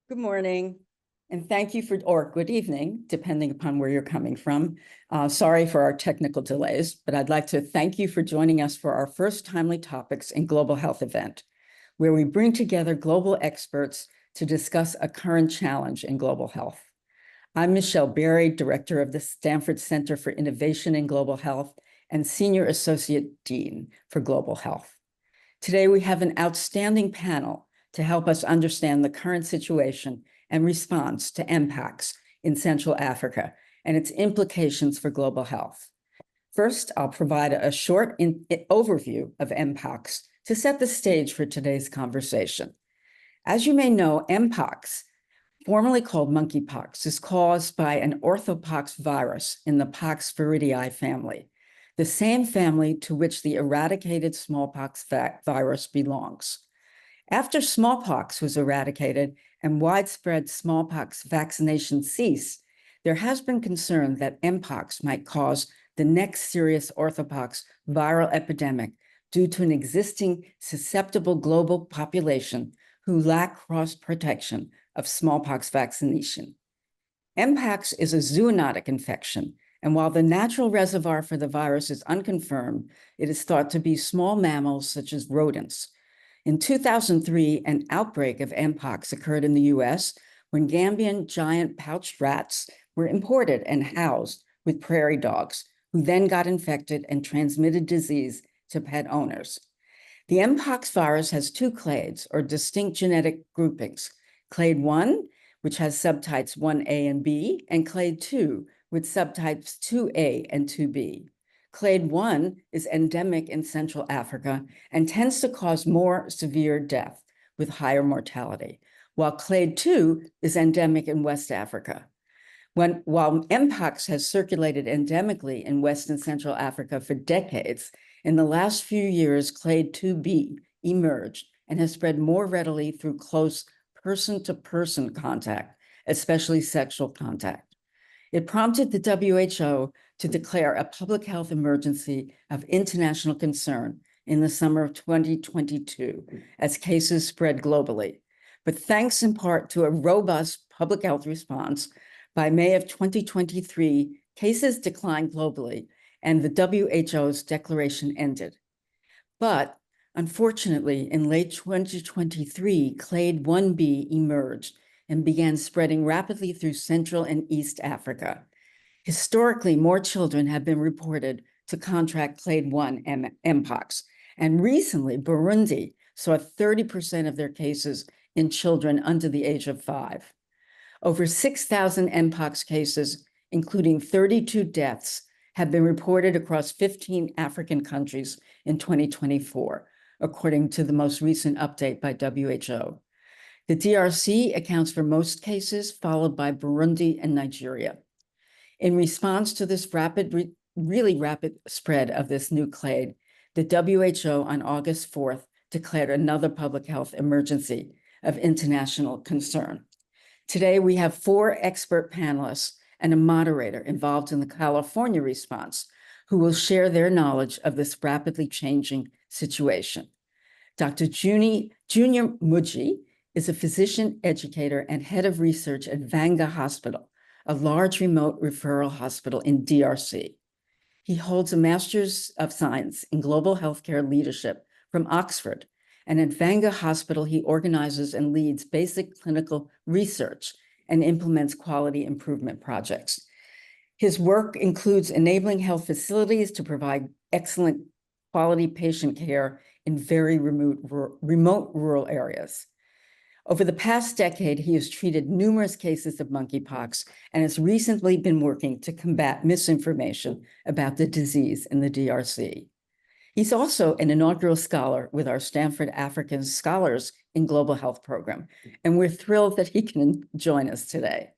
Good morning, and thank you or good evening, depending upon where you're coming from. Sorry for our technical delays, but I'd like to thank you for joining us for our first Timely Topics in Global Health event, where we bring together global experts to discuss a current challenge in global health. I'm Michelle Berry, Director of the Stanford Center for Innovation in Global Health and Senior Associate Dean for Global Health. Today, we have an outstanding panel to help us understand the current situation and response to Mpox in Central Africa and its implications for global health. First, I'll provide a short overview of Mpox to set the stage for today's conversation. As you may know, Mpox, formerly called monkeypox, is caused by an orthopox virus in the Poxviridae family, the same family to which the eradicated smallpox virus belongs. After smallpox was eradicated and widespread smallpox vaccination ceased, there has been concern that Mpox might cause the next serious orthopox viral epidemic due to an existing susceptible global population who lack cross-protection of smallpox vaccination. Mpox is a zoonotic infection, and while the natural reservoir for the virus is unconfirmed, it is thought to be small mammals such as rodents. In 2003, an outbreak of Mpox occurred in the US when Gambian giant pouched rats were imported and housed with prairie dogs, who then got infected and transmitted disease to pet owners. The Mpox virus has two clades, or distinct genetic groupings: clade 1, which has subtypes 1A and B, and clade 2, with subtypes 2A and 2B. Clade 1 is endemic in Central Africa and tends to cause more severe death with higher mortality, while clade 2 is endemic in West Africa. While Mpox has circulated endemically in West and Central Africa for decades, in the last few years, clade 2B emerged and has spread more readily through close person-to-person contact, especially sexual contact. It prompted the WHO to declare a public health emergency of international concern in the summer of 2022 as cases spread globally. But thanks in part to a robust public health response, by May of 2023, cases declined globally and the WHO's declaration ended. But unfortunately, in late 2023, clade 1B emerged and began spreading rapidly through Central and East Africa. Historically, more children have been reported to contract clade 1 Mpox, and recently, Burundi saw 30% of their cases in children under the age of 5. Over 6,000 Mpox cases, including 32 deaths, have been reported across 15 African countries in 2024, according to the most recent update by WHO. The DRC accounts for most cases, followed by Burundi and Nigeria. In response to this really rapid spread of this new clade, the WHO on August 4th declared another public health emergency of international concern. Today, we have 4 expert panelists and a moderator involved in the California response who will share their knowledge of this rapidly changing situation. Dr. Junior Muji is a physician educator and head of research at Vanga Hospital, a large remote referral hospital in DRC. He holds a Master's of Science in Global Healthcare Leadership from Oxford, and at Vanga Hospital, he organizes and leads basic clinical research and implements quality improvement projects. His work includes enabling health facilities to provide excellent quality patient care in very remote rural areas. Over the past decade, he has treated numerous cases of monkeypox and has recently been working to combat misinformation about the disease in the DRC. He's also an inaugural scholar with our Stanford African Scholars in Global Health program, and we're thrilled that he can join us today.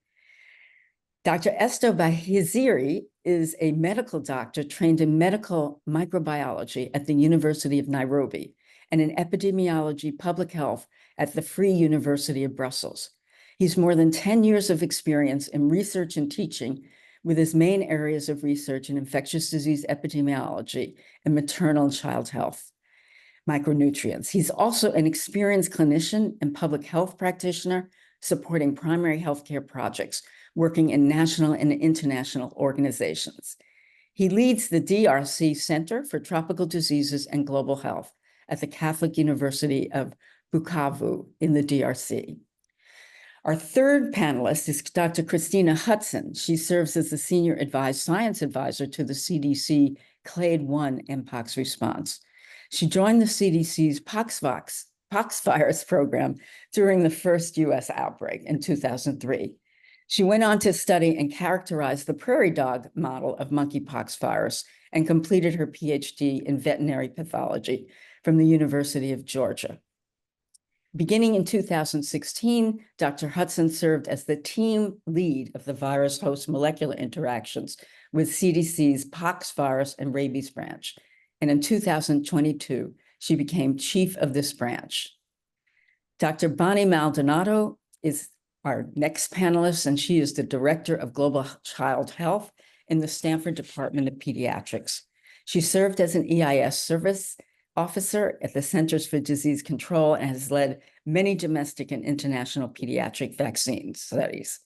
Dr. Esto Bahiziri is a medical doctor trained in medical microbiology at the University of Nairobi and in epidemiology public health at the Free University of Brussels. He's more than 10 years of experience in research and teaching, with his main areas of research in infectious disease epidemiology and maternal and child health micronutrients. He's also an experienced clinician and public health practitioner supporting primary healthcare projects, working in national and international organizations. He leads the DRC Center for Tropical Diseases and Global Health at the Catholic University of Bukavu in the DRC. Our third panelist is Dr. Christina Hudson. She serves as the Senior Science Advisor to the CDC Clade 1 Mpox response. She joined the CDC's pox virus program during the first US outbreak in 2003. She went on to study and characterize the prairie dog model of monkeypox virus and completed her PhD in veterinary pathology from the University of Georgia. Beginning in 2016, Dr. Hudson served as the team lead of the virus-host molecular interactions with CDC's pox virus and rabies branch. And in 2022, she became chief of this branch. Dr. Bonnie Maldonado is our next panelist, and she is the Director of Global Child Health in the Stanford Department of Pediatrics. She served as an EIS service officer at the Centers for Disease Control and has led many domestic and international pediatric vaccine studies.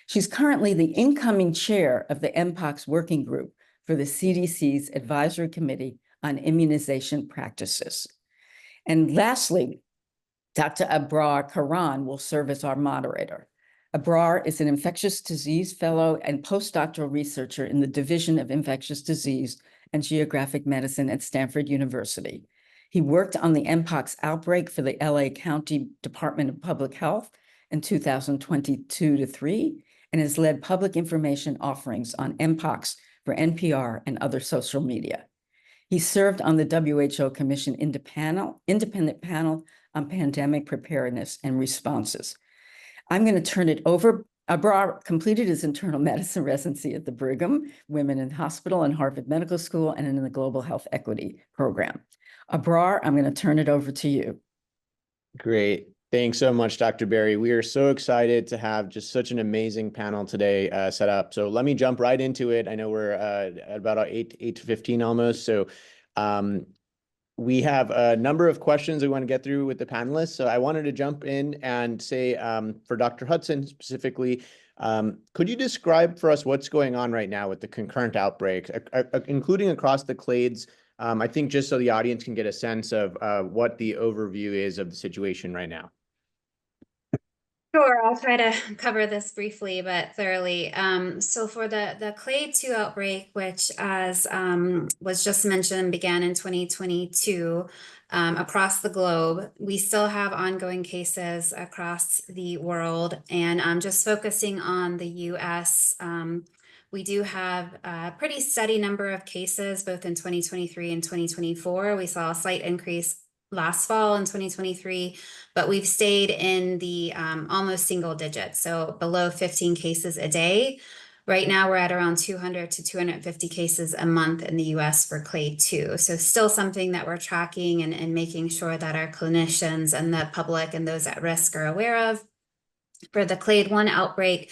She's currently the incoming chair of the Mpox Working Group for the CDC's Advisory Committee on Immunization Practices. And lastly, Dr. Abrar Karan will serve as our moderator. Abrar is an infectious disease fellow and postdoctoral researcher in the Division of Infectious Disease and Geographic Medicine at Stanford University. He worked on the Mpox outbreak for the LA County Department of Public Health in 2022-3 and has led public information offerings on Mpox for NPR and other social media. He served on the WHO Commission independent panel on pandemic preparedness and responses. I'm going to turn it over. Abrar completed his internal medicine residency at the Brigham Women in Hospital and Harvard Medical School and in the Global Health Equity Program. Abrar, I'm going to turn it over to you. Great. Thanks so much, Dr. Berry. We are so excited to have just such an amazing panel today set up. So let me jump right into it. I know we're at about 8 to 15 almost. So we have a number of questions we want to get through with the panelists. So I wanted to jump in and say for Dr. Hudson specifically, could you describe for us what's going on right now with the concurrent outbreak, including across the clades? I think just so the audience can get a sense of what the overview is of the situation right now. Sure, I'll try to cover this briefly but thoroughly. So for the Clade 2 outbreak, which as was just mentioned, began in 2022 across the globe, we still have ongoing cases across the world. And just focusing on the US, we do have a pretty steady number of cases, both in 2023 and 2024. We saw a slight increase last fall in 2023, but we've stayed in the almost single digits, so below 15 cases a day. Right now, we're at around 200 to 250 cases a month in the US for Clade 2. So still something that we're tracking and making sure that our clinicians and the public and those at risk are aware of. For the Clade 1 outbreak,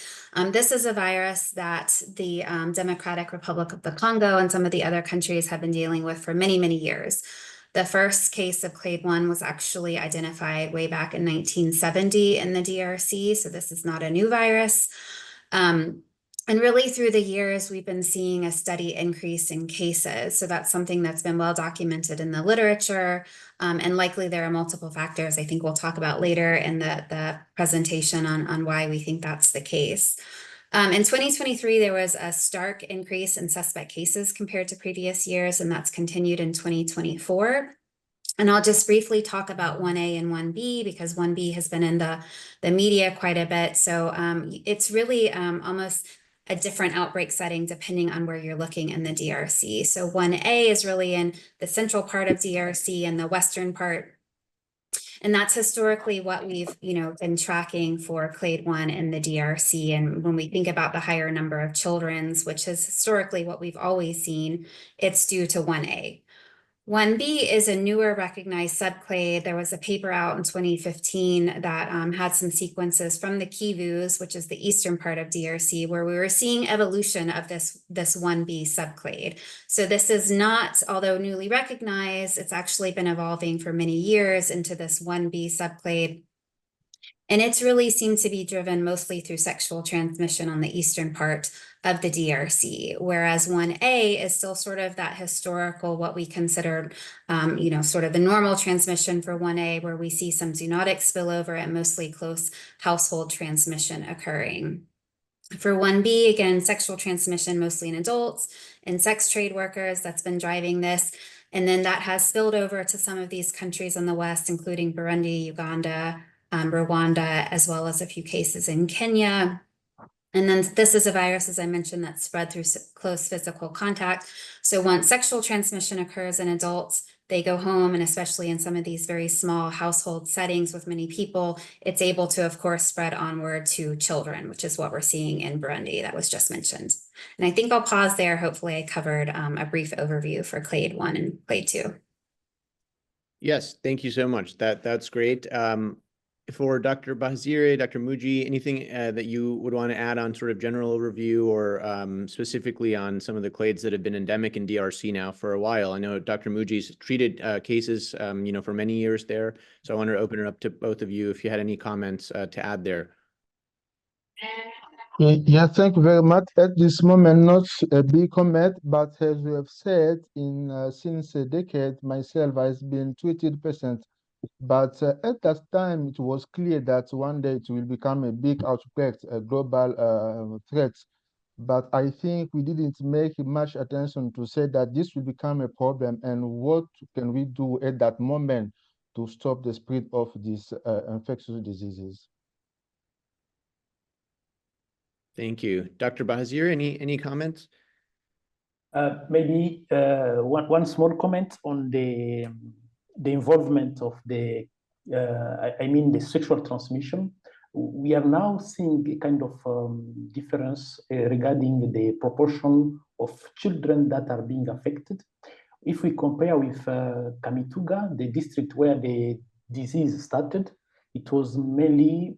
this is a virus that the Democratic Republic of the Congo and some of the other countries have been dealing with for many, many years. The first case of Clade 1 was actually identified way back in 1970 in the DRC, so this is not a new virus. And really through the years, we've been seeing a steady increase in cases. So that's something that's been well documented in the literature. And likely there are multiple factors I think we'll talk about later in the presentation on why we think that's the case. In 2023, there was a stark increase in suspect cases compared to previous years, and that's continued in 2024. And I'll just briefly talk about 1A and 1B because 1B has been in the media quite a bit. So it's really almost a different outbreak setting depending on where you're looking in the DRC. So 1A is really in the central part of DRC and the western part. And that's historically what we've, been tracking for Clade 1 in the DRC. And when we think about the higher number of children's, which is historically what we've always seen, it's due to 1A. 1B is a newer recognized subclade. There was a paper out in 2015 that had some sequences from the Kivus, which is the eastern part of DRC, where we were seeing evolution of this 1B subclade. So this is not, although newly recognized, it's actually been evolving for many years into this 1B subclade. And it's really seemed to be driven mostly through sexual transmission on the eastern part of the DRC, whereas 1A is still sort of that historical, what we considered, sort of the normal transmission for 1A, where we see some zoonotic spillover and mostly close household transmission occurring. For 1B, again, sexual transmission mostly in adults and sex trade workers, that's been driving this. And then that has spilled over to some of these countries in the West, including Burundi, Uganda, Rwanda, as well as a few cases in Kenya. And then this is a virus, as I mentioned, that's spread through close physical contact. So once sexual transmission occurs in adults, they go home, and especially in some of these very small household settings with many people, it's able to, of course, spread onward to children, which is what we're seeing in Burundi that was just mentioned. And I think I'll pause there. Hopefully I covered a brief overview for clade 1 and clade 2. Yes, thank you so much. That's great. For Dr. Bahizire, Dr. Muji, anything that you would want to add on sort of general overview or specifically on some of the clades that have been endemic in DRC now for a while? I know Dr. Muji's treated cases, for many years there. So I want to open it up to both of you if you had any comments to add there. Yeah, thank you very much. At this moment, not a big comment, but as we have said, since a decade, myself has been treated patient. But at that time, it was clear that one day it will become a big outbreak, a global threat. But I think we didn't make much attention to say that this will become a problem, and what can we do at that moment to stop the spread of these infectious diseases? Thank you. Dr. Bahizire, any comments? Maybe one small comment on the involvement of the sexual transmission. We are now seeing a kind of difference regarding the proportion of children that are being affected. If we compare with Kamituga, the district where the disease started, it was mainly,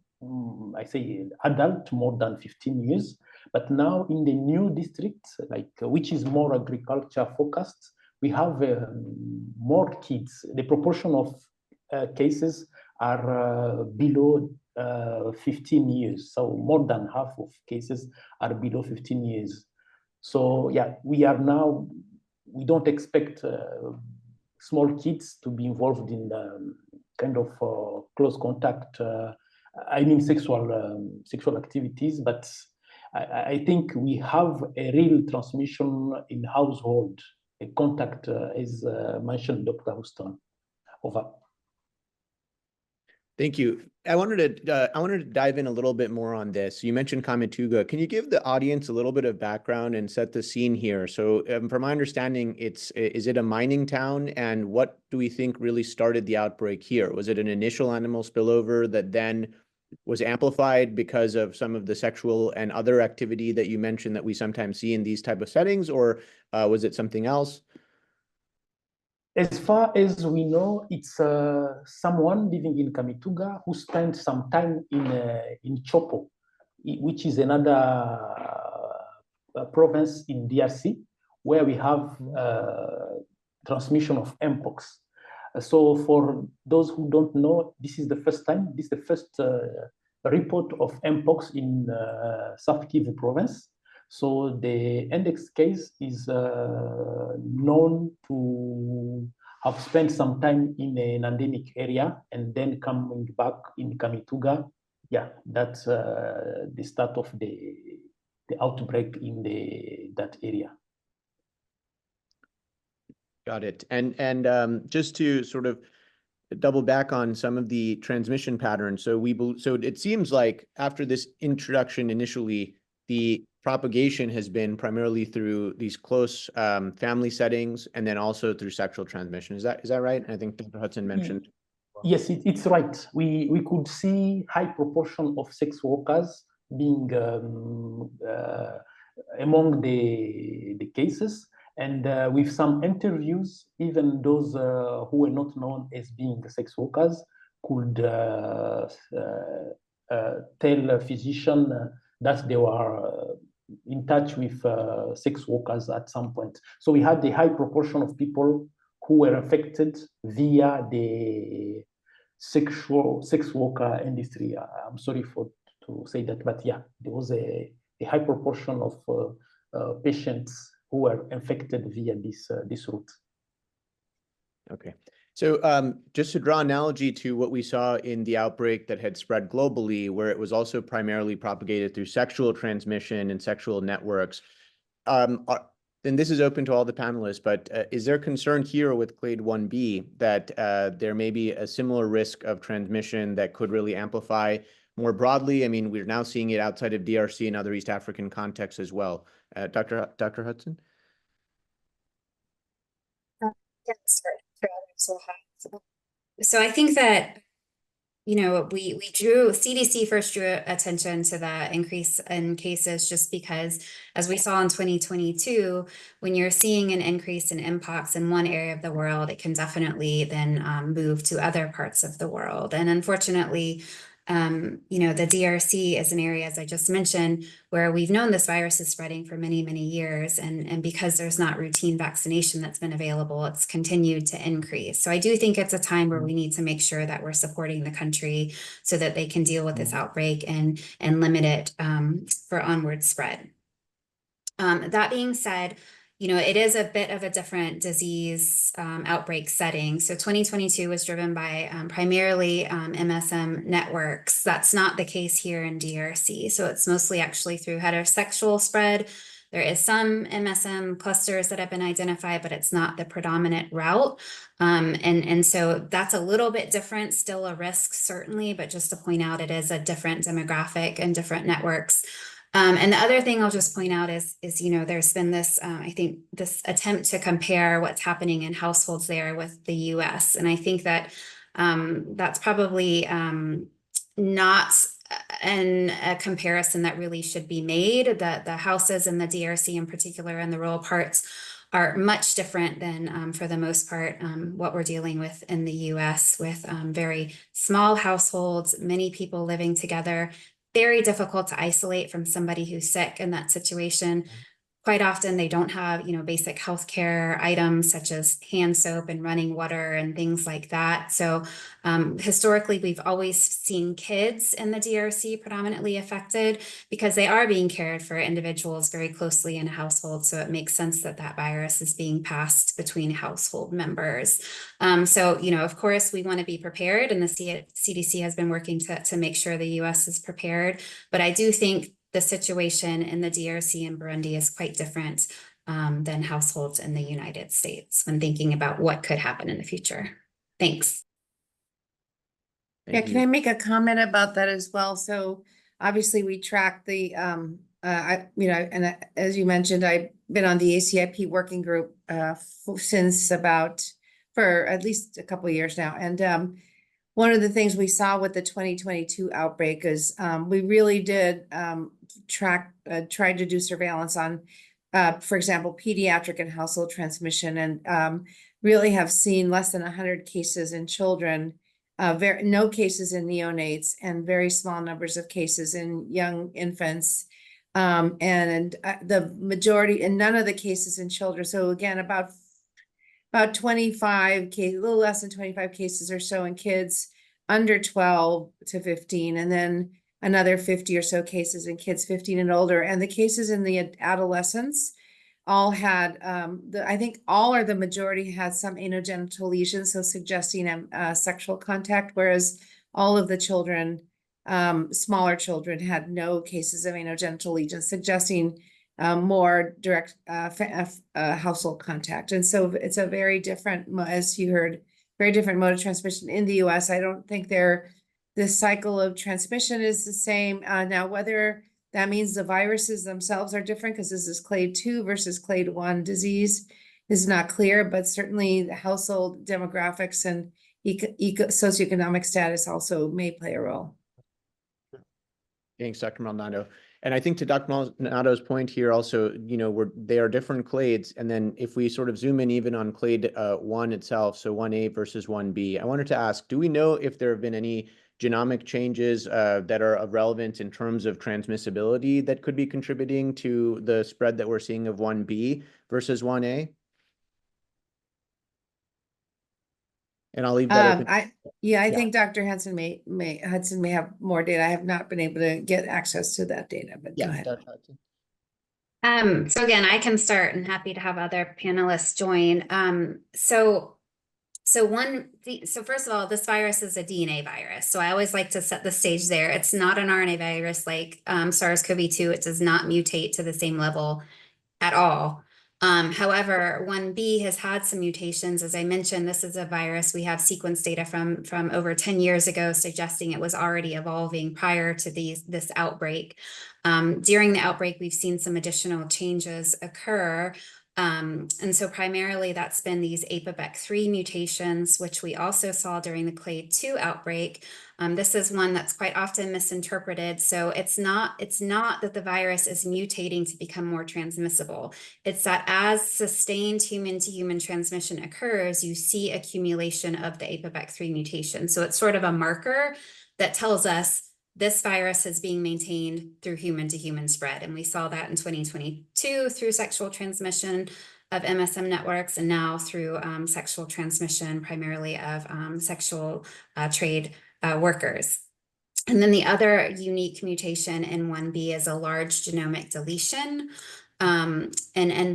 I say, adult more than 15 years. But now in the new district, which is more agriculture focused, we have more kids. The proportion of cases are below 15 years. So more than half of cases are below 15 years. So yeah, we don't expect small kids to be involved in kind of close contact, sexual activities, but I think we have a real transmission in household, a contact, as mentioned Dr. Houston. Over. Thank you. I wanted to dive in a little bit more on this. You mentioned Kamituga. Can you give the audience a little bit of background and set the scene here? So from my understanding, is it a mining town? And what do we think really started the outbreak here? Was it an initial animal spillover that then was amplified because of some of the sexual and other activity that you mentioned that we sometimes see in these type of settings, or was it something else? As far as we know, it's someone living in Kamituga who spent some time in Chopo, which is another province in DRC, where we have transmission of Mpox. So for those who don't know, this is the first report of Mpox in South Kivu province. So the index case is known to have spent some time in an endemic area and then coming back in Kamituga. Yeah, that's the start of the outbreak in that area. Got it. And just to sort of double back on some of the transmission patterns. So it seems like after this introduction initially, the propagation has been primarily through these close family settings and then also through sexual transmission. Is that right? I think Dr. Hudson mentioned. Yes, it's right. We could see high proportion of sex workers being among the cases. And with some interviews, even those who were not known as being sex workers could tell a physician that they were in touch with sex workers at some point. So we had the high proportion of people who were affected via the sex worker industry. I'm sorry to say that, but yeah, there was a high proportion of patients who were infected via this route. Okay. So just to draw an analogy to what we saw in the outbreak that had spread globally, where it was also primarily propagated through sexual transmission and sexual networks, and this is open to all the panelists, but is there concern here with clade 1B that there may be a similar risk of transmission that could really amplify more broadly? I mean, we're now seeing it outside of DRC and other East African contexts as well. Dr. Hudson? Yeah, sorry. So I think that, you know, CDC first drew attention to the increase in cases just because, as we saw in 2022, when you're seeing an increase in Mpox in one area of the world, it can definitely then move to other parts of the world. And unfortunately, you know, the DRC is an area, as I just mentioned, where we've known this virus is spreading for many, many years. And because there's not routine vaccination that's been available, it's continued to increase. So I do think it's a time where we need to make sure that we're supporting the country so that they can deal with this outbreak and limit it for onward spread. That being said, you know, it is a bit of a different disease outbreak setting. So 2022 was driven by primarily MSM networks. That's not the case here in DRC. So it's mostly actually through heterosexual spread. There is some MSM clusters that have been identified, but it's not the predominant route. And so that's a little bit different, still a risk, certainly, but just to point out, it is a different demographic and different networks. And the other thing I'll just point out is, you know, there's been this, I think, this attempt to compare what's happening in households there with the US. And I think that that's probably not a comparison that really should be made. The houses in the DRC in particular and the rural parts are much different than, for the most part, what we're dealing with in the US with very small households, many people living together. Very difficult to isolate from somebody who's sick in that situation. Quite often they don't have, you know, basic healthcare items such as hand soap and running water and things like that. So historically, we've always seen kids in the DRC predominantly affected because they are being cared for individuals very closely in a household. So it makes sense that that virus is being passed between household members. So, you know, of course, we want to be prepared, and the CDC has been working to make sure the US is prepared. But I do think the situation in the DRC and Burundi is quite different than households in the United States when thinking about what could happen in the future. Thanks. Thank Yeah, you. can I make a comment about that as well? So obviously we track the, as you mentioned, I've been on the ACIP working group since for at least a couple of years now. And one of the things we saw with the 2022 outbreak is we really did try to do surveillance on, for example, pediatric and household transmission, and really have seen less than 100 cases in children, no cases in neonates, and very small numbers of cases in young infants. And the majority, and none of the cases in children. So again, about 25 cases, a little less than 25 cases or so in kids under 12 to 15, and then another 50 or so cases in kids 15 and older. And the cases in the adolescents all had, I think all or the majority had some anogenital lesions, so suggesting sexual contact, whereas all of the children, smaller children, had no cases of anogenital lesions, suggesting more direct household contact. And so it's a very different, as you heard, very different mode of transmission in the US. I don't think the cycle of transmission is the same. Now, whether that means the viruses themselves are different, because this is clade 2 versus clade 1 disease, is not clear, but certainly the household demographics and socioeconomic status also may play a role. Thanks, Dr. Maldonado. And I think to Dr. Maldonado's point here also, you know, they are different clades. And then if we sort of zoom in even on clade 1 itself, so 1A versus 1B, I wanted to ask, do we know if there have been any genomic changes that are of relevance in terms of transmissibility that could be contributing to the spread that we're seeing of 1B versus 1A? And I'll leave that open. I Yeah. think Dr. Hudson may have more data. I have not been able to get access to that data, but go Yeah, ahead. Dr. Hudson. So again, I can start and happy to have other panelists join. So first of all, this virus is a DNA virus. So I always like to set the stage there. It's not an RNA virus like SARS-CoV-2. It does not mutate to the same level at all. However, 1B has had some mutations. As I mentioned, this is a virus. We have sequence data from over 10 years ago suggesting it was already evolving prior to this outbreak. During the outbreak, we've seen some additional changes occur. And so primarily that's been these APOBEC3 mutations, which we also saw during the clade 2 outbreak. This is one that's quite often misinterpreted. So it's not that the virus is mutating to become more transmissible. It's that as sustained human-to-human transmission occurs, you see accumulation of the APOBEC3 mutation. So it's sort of a marker that tells us this virus is being maintained through human-to-human spread. And we saw that in 2022 through sexual transmission of MSM networks, and now through sexual transmission primarily of sexual trade workers. And then the other unique mutation in 1B is a large genomic deletion. And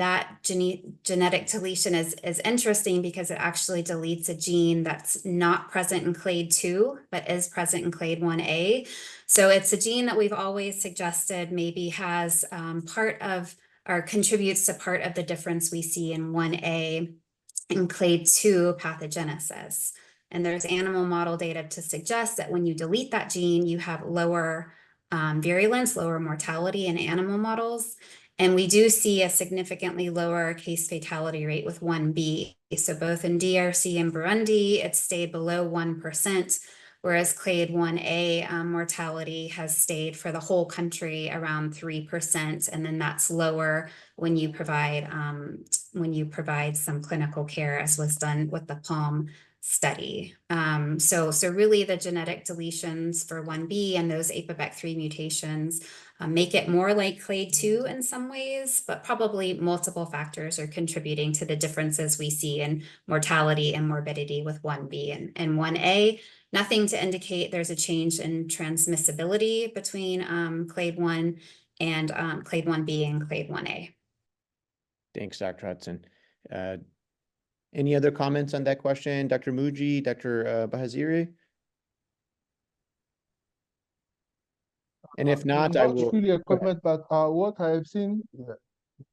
that genetic deletion is interesting because it actually deletes a gene that's not present in clade 2, but is present in clade 1A. So it's a gene that we've always suggested maybe has part of or contributes to part of the difference we see in 1A and clade 2 pathogenesis. And there's animal model data to suggest that when you delete that gene, you have lower virulence, lower mortality in animal models. And we do see a significantly lower case fatality rate with 1B. So both in DRC and Burundi, it stayed below 1%, whereas clade 1A mortality has stayed for the whole country around 3%. And then that's lower when you provide some clinical care, as was done with the PALM study. So really the genetic deletions for 1B and those APOBEC3 mutations make it more like clade 2 in some ways, but probably multiple factors are contributing to the differences we see in mortality and morbidity with 1B and 1A. Nothing to indicate there's a change in transmissibility between clade 1 and clade 1B and clade 1A. Thanks, Dr. Hudson. Any other comments on that question? Dr. Muji, Dr. Bahaziri? And if not, I will. Not really a comment, but what I have seen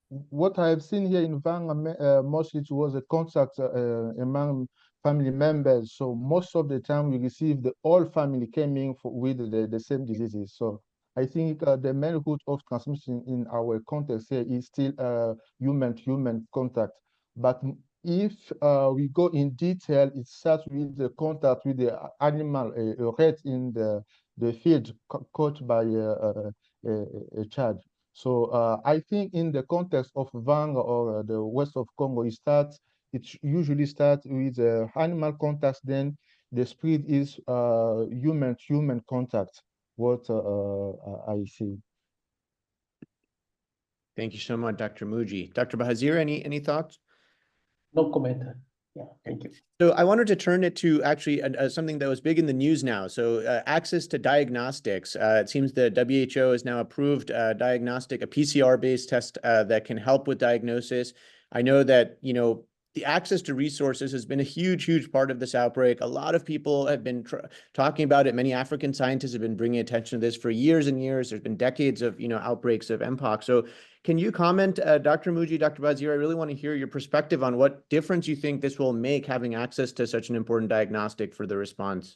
here in Vanga, mostly it was a contact among family members. So most of the time we received the whole family coming with the same diseases. So I think the main route of transmission in our context here is still human-to-human contact. But if we go in detail, it starts with the contact with the animal, a rat in the field caught by a child. So I think in the context of Vanga or the west of Congo, it usually starts with animal contact, then the spread is human-to-human contact, what I see. Thank you so much, Dr. Muji. Dr. Bahazir, any thoughts? No comment. Yeah, thank you. So I wanted to turn it to actually something that was big in the news now. So access to diagnostics. It seems the WHO has now approved a PCR-based test that can help with diagnosis. I know that, the access to resources has been a huge part of this outbreak. A lot of people have been talking about it. Many African scientists have been bringing attention to this for years and years. There's been decades of, outbreaks of Mpox. So can you comment, Dr. Muji, Dr. Bazir? I really want to hear your perspective on what difference you think this will make having access to such an important diagnostic for the response.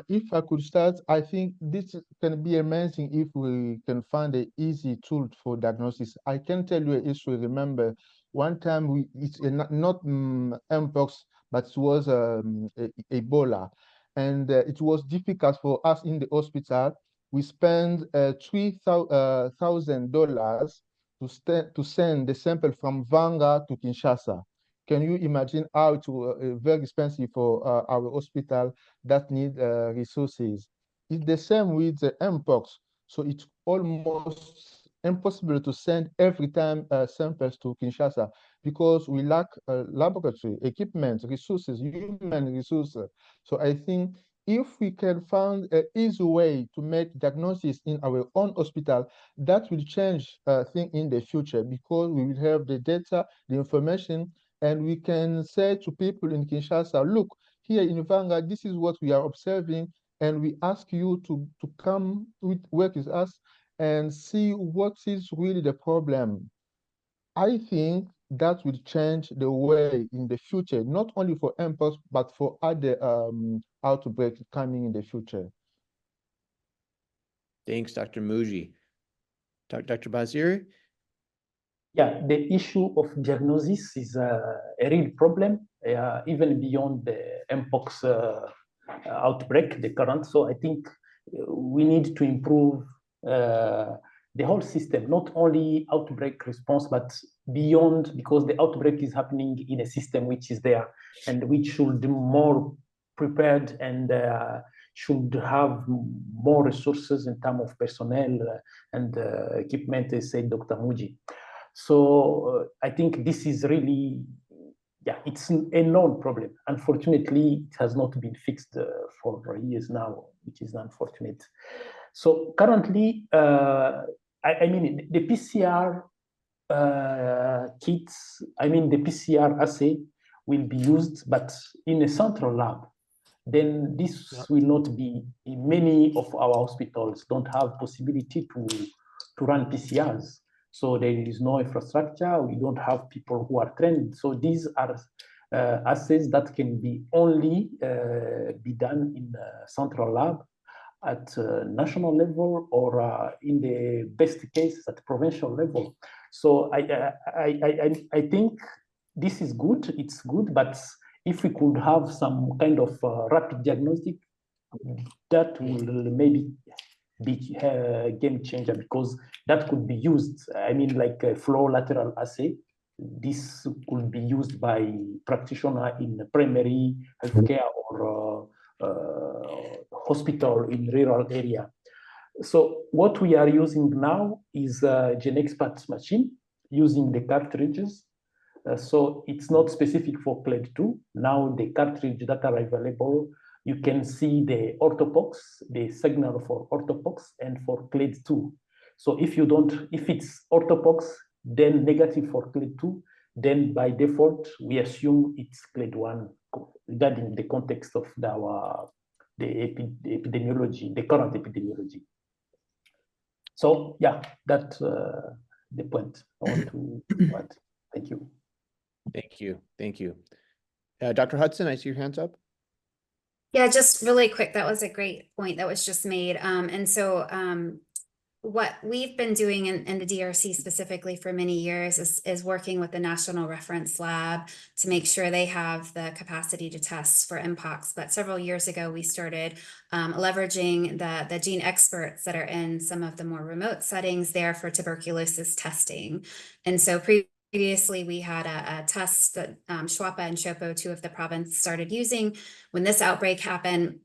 If I could start, I think this can be amazing if we can find an easy tool for diagnosis. I can tell you an issue. Remember, one time it's not Mpox, but it was Ebola, and it was difficult for us in the hospital. We spent $3,000 to send the sample from Vanga to Kinshasa. Can you imagine how it was very expensive for our hospital that need resources? It's the same with the Mpox. So it's almost impossible to send every time samples to Kinshasa because we lack laboratory equipment, resources, human resources. So I think if we can find an easy way to make diagnosis in our own hospital, that will change things in the future because we will have the data, the information, and we can say to people in Kinshasa, look, here in Vanga, this is what we are observing, and we ask you to come work with us and see what is really the problem. I think that will change the way in the future, not only for Mpox, but for other outbreaks coming in the future. Thanks, Dr. Muji. Dr. Baziri? Yeah, the issue of diagnosis is a real problem, even beyond the Mpox outbreak, the current. So I think we need to improve the whole system, not only outbreak response, but beyond, because the outbreak is happening in a system which is there and which should be more prepared and should have more resources in terms of personnel and equipment, as said Dr. Muji. So I think this is really, yeah, it's a known problem. Unfortunately, it has not been fixed for years now, which is unfortunate. So currently, I mean, the PCR kits, I mean, the PCR assay will be used, but in a central lab. Then this will not be, many of our hospitals don't have possibility to run PCRs. So there is no infrastructure, we don't have people who are trained. So these are assays that can be only be done in the central lab at national level or in the best case at provincial level. So I think this is good, it's good, but if we could have some kind of rapid diagnostic, that will maybe be a game changer, because that could be used, I mean, like a flow lateral assay. This could be used by practitioner in primary healthcare or hospital in rural area. So what we are using now is a GenExpert machine using the cartridges. So it's not specific for clade 2. Now the cartridge that are available, you can see the orthopox, the signal for orthopox and for clade 2. So if it's orthopox, then negative for clade 2, then by default, we assume it's clade 1 regarding the context of the epidemiology, the current epidemiology. So yeah, that's the point I want to add. Thank you. Thank you. Thank you. Dr. Hudson, I see your hands up. Yeah, just really quick. That was a great point that was just made. And so what we've been doing in the DRC specifically for many years is working with the National Reference Lab to make sure they have the capacity to test for Mpox. But several years ago, we started leveraging the gene experts that are in some of the more remote settings there for tuberculosis testing. And so previously, we had a test that Shwapa and Shopo, two of the province, started using. When this outbreak happened,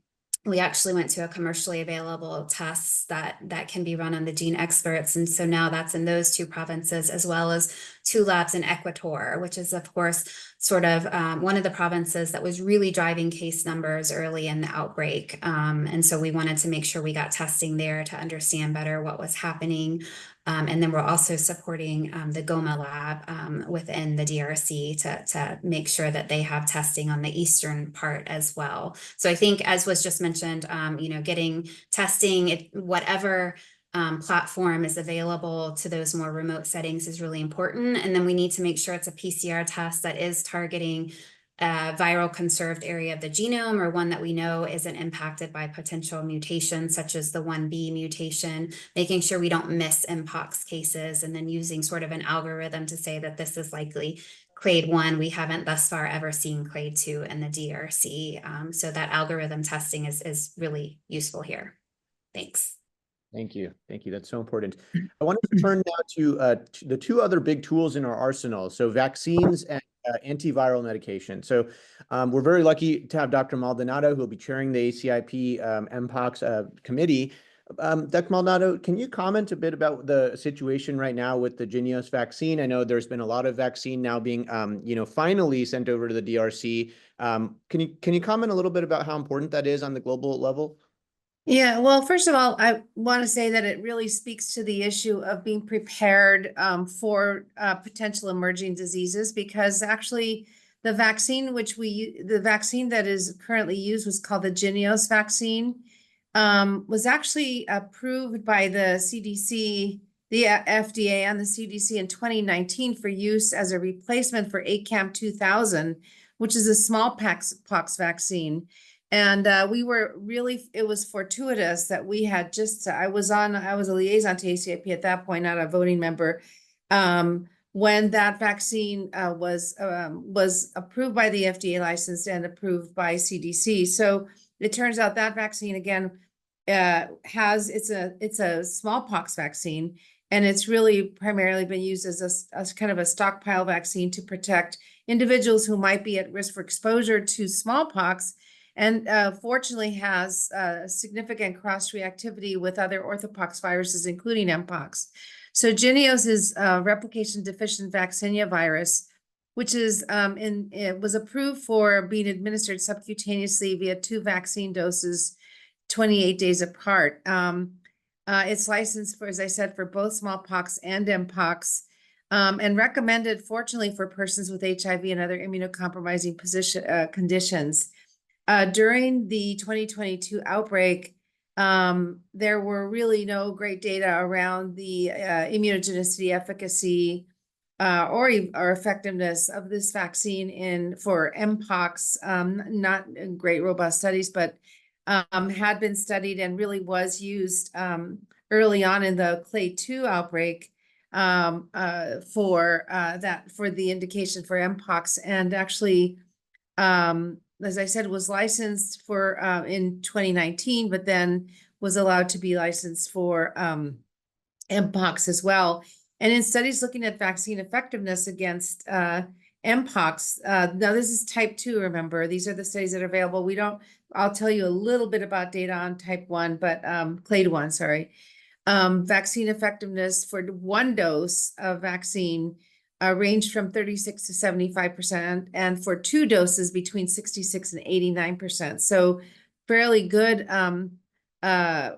we actually went to a commercially available test that can be run on the gene experts. And so now that's in those two provinces, as well as two labs in Equator, which is, of course, sort of one of the provinces that was really driving case numbers early in the outbreak. And so we wanted to make sure we got testing there to understand better what was happening. And then we're also supporting the Goma lab within the DRC to make sure that they have testing on the eastern part as well. So I think, as was just mentioned, getting testing, whatever platform is available to those more remote settings is really important. And then we need to make sure it's a PCR test that is targeting a viral conserved area of the genome, or one that we know isn't impacted by potential mutations such as the 1B mutation, making sure we don't miss Mpox cases, and then using sort of an algorithm to say that this is likely clade 1. We haven't thus far ever seen clade 2 in the DRC. So that algorithm testing is really useful here. Thanks. Thank you. Thank you. That's so important. I wanted to turn now to the two other big tools in our arsenal. So vaccines and antiviral medication. So we're very lucky to have Dr. Maldonado, who will be chairing the ACIP Mpox committee. Dr. Maldonado, can you comment a bit about the situation right now with the Jynneos vaccine? I know there's been a lot of vaccine now being, finally sent over to the DRC. Can you comment a little bit about how important that is on the global level? Yeah, well, first of all, I want to say that it really speaks to the issue of being prepared for potential emerging diseases, because actually the vaccine that is currently used was called the Jynneos vaccine, was actually approved by the CDC, the FDA and the CDC in 2019 for use as a replacement for ACAM 2000, which is a smallpox vaccine. And it was fortuitous that we had I was a liaison to ACIP at that point, not a voting member. When that vaccine was approved by the FDA, licensed and approved by CDC. So it turns out that vaccine again it's a smallpox vaccine, and it's really primarily been used as a kind of a stockpile vaccine to protect individuals who might be at risk for exposure to smallpox, and fortunately has significant cross-reactivity with other orthopox viruses, including Mpox. So Jynneos is replication deficient vaccinia virus, which is it was approved for being administered subcutaneously via 2 vaccine doses, 28 days apart. It's licensed for, as I said, for both smallpox and Mpox. And recommended, fortunately, for persons with HIV and other immunocompromising conditions. During the 2022 outbreak, there were really no great data around the immunogenicity, efficacy, or effectiveness of this vaccine for Mpox. Not great robust studies, but had been studied and really was used early on in the clade 2 outbreak for the indication for Mpox, and actually, as I said, was licensed for in 2019, but then was allowed to be licensed for Mpox as well. And in studies looking at vaccine effectiveness against Mpox, now this is type 2, remember, these are the studies that are available. I'll tell you a little bit about data on type 1, but clade 1, sorry. Vaccine effectiveness for 1 dose of vaccine ranged from 36 to 75%, and for 2 doses between 66 and 89%. So fairly good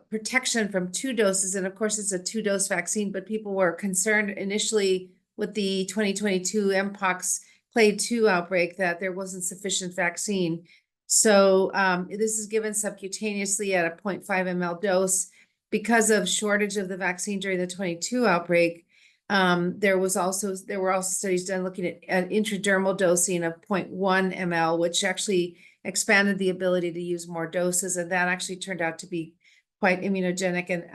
protection from 2 doses. And of course, it's a 2-dose vaccine, but people were concerned initially with the 2022 Mpox clade 2 outbreak that there wasn't sufficient vaccine. So this is given subcutaneously at a 0.5 ml dose. Because of shortage of the vaccine during the 22 outbreak, there were also studies done looking at intradermal dosing of 0.1 ml, which actually expanded the ability to use more doses, and that actually turned out to be quite immunogenic and